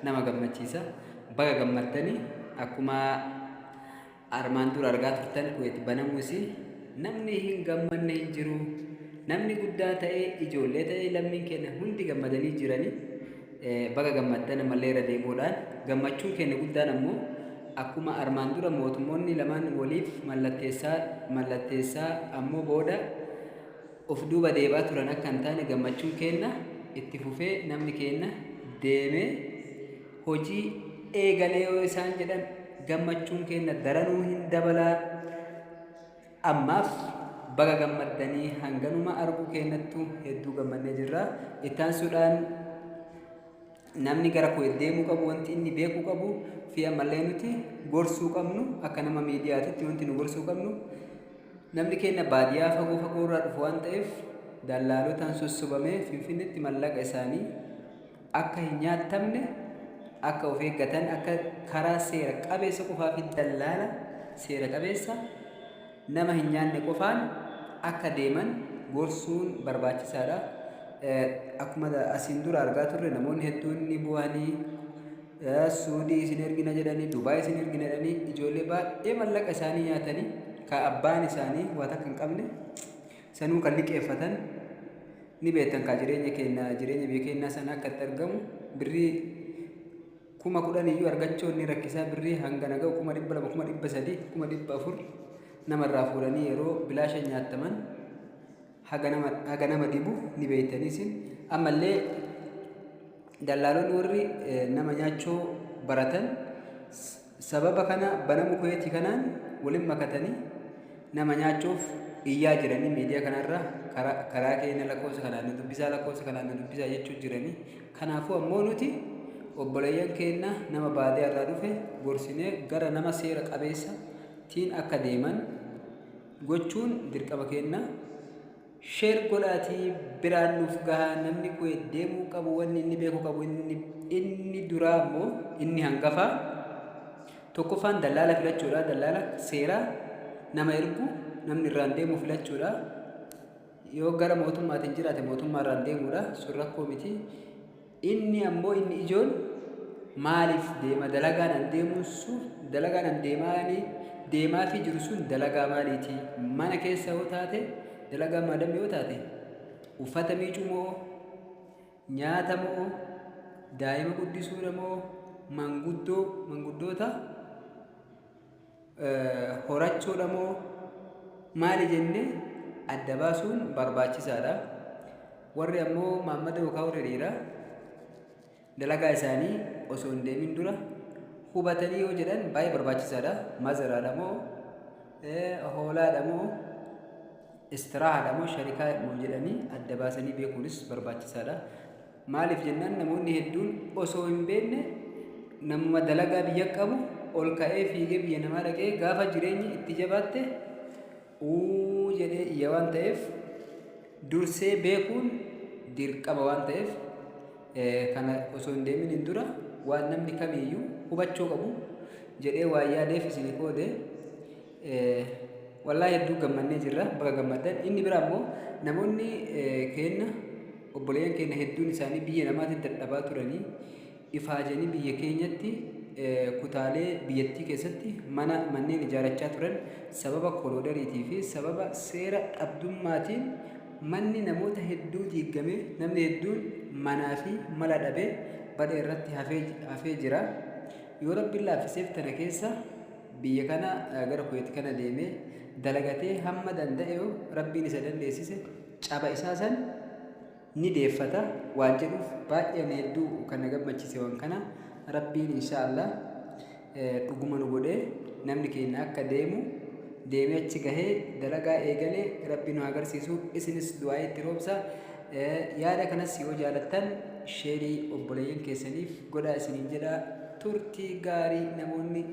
nama gammachiisa. Baga gammaddanii akkuma armaan dura argaa turtan Kuweet banamuusi namni hin gammanne hin jiru. Namni guddaa ta'ee ijoollee ta'ee lammiin keenya hundi gammadanii jiranii baga gammaddan ammallee irra deemuudhaan gammachuun keenya guddaan ammoo akkuma armaan dura mootummoonni lamaan waliif mallatteessaa ammoo booda of duuba deebaa turan akka hin taane gammachuun keenya itti fufee namni keenya deemee hojii eegalee yoo isaan jedhan gammachuun keenya daranuu hin dabalaa. Ammaaf baga gammaddanii hanganuma arguu keenyattu hedduu gammannee jirra. Itti aansuudhaan namni gara Kuweet deemuu qabu wanti inni beekuu qabu fi ammallee nuti gorsuu qabnu akka nama miidiyaatitti wanti nu gorsuu qabnu namni keenya baadiyyaa fagoo irraa dhufu waan ta'eef dallaalotaan sossobamee Finfinneetti mallaqa isaanii akka hin nyaatamne akka of eeggatan akka karaa seera qabeessa qofaa fi dallaala seera qabeessa nama hin nyaanne qofaan akka deeman gorsuun barbaachisaadha. Akkuma asiin dura argaa turre namoonni hedduun ni bu'anii Suudii isin ergina jedhanii Dubaay isin ergina jedhanii ijoollee baay'ee mallaqa isaanii nyaatanii ka abbaan isaanii waa takka hin qabne sanuu kan liqeeffatan ni beektan ka jireenya biyya keenyaa sana akka itti argamu birrii 10,000 iyyuu argachuu ni rakkisaa birrii hanga nagaa 200,000 300,000 400,000 namarraa fuudhanii yeroo bilaasha nyaataman haga nama dibu ni beektaniisin. Ammallee dallaalonni warri nama nyaachuu baratan sababa kana banamu Kuweetii kanaan waliin makatanii nama nyaachuuf iyyaa jiranii miidiyaa kanarra karaa keenya lakkoofsa kanaan dubbisaa jechuu jiranii. Kanaafuu ammoo nuti obboleeyyan keenya nama baadiyyaa irraa dhufe gorsinee gara nama seera qabeessaatiin akka deeman gochuun dirqama keenya. Sheer godhaatii biraan nuuf gahaa namni Kuweet deemuu qabu wanni inni beekuu qabu inni duraa immoo inni hangafaa tokkoffaan dallaala filachuudha. Dallaala seeraa nama ergu namni irraan deemuu filachuudha. Yoo gara mootummaatiin jiraate mootummaa irraan deemuudha sun rakkoo miti. Inni ammoo inni ijoon maaliif deema dalagaan an deemaa fi jiru sun dalagaa maaliiti? Mana keessa yoo taate dalagaa maadam yoo taate uffata miicuu moo nyaata moo daa'ima guddisuudha moo manguddoota horachuudha moo maali jennee adda baasuun barbaachisaadha. Warri ammoo maammada yookaan warri dhiiraa dalagaa isaanii osoo hin deemin dura hubatanii yoo jedhan baay'ee barbaachisaadha. Mazaraadha moo hoolaadha moo istirahaadha moo sharikaa moo jedhanii adda baasanii beekuunis barbaachisaadha. Maaliif jennaan namoonni hedduun osoo hin beekne namuma dalagaa biyya qabu ol ka'ee fiigee biyya namaa dhaqee gaafa jireenyi itti jabaatte jedhee iyya waan ta'eef dursee beekuun dirqama waan ta'eef kana osoo hin deemin dura waan namni kamiiyyuu hubachuu qabu jedhee waa yaadeef isinii qoode wallaahi hedduu gammannee jirra. Baga gammaddan. Inni biraa immoo namoonni keenya obboleeyyan keenya hedduun isaanii biyya namaatiin dadhabaa turanii ifaajanii biyya keenyatti kutaalee biyyattii keessatti manneen ijaarachaa turan sababa koloodariitii fi sababa seera dhabdummaatiin manni namoota hedduu diigamee namni hedduun manaa fi mala dhabee badee irratti hafee jira. Yoo rabbiin laaffiseef tana keessa biyya kana gara Kuweet kana deemee dalagatee hamma danda'e yoo rabbiin isa dandeessise caba isaa san ni deeffata waan jedhuuf baay'een hedduu kan na gammachiise waan kana rabbiin inshaallah dhuguma nu godhee namni keenya akka deemee achi gahee dalagaa eegalee rabbiin nu agarsiisu. Isinis du'aa itti roobsa. Yaada kanas yoo jaalattan sheerii obboleeyyan keessaniif godhaa isiniin jedha. Turtii gaarii namoonni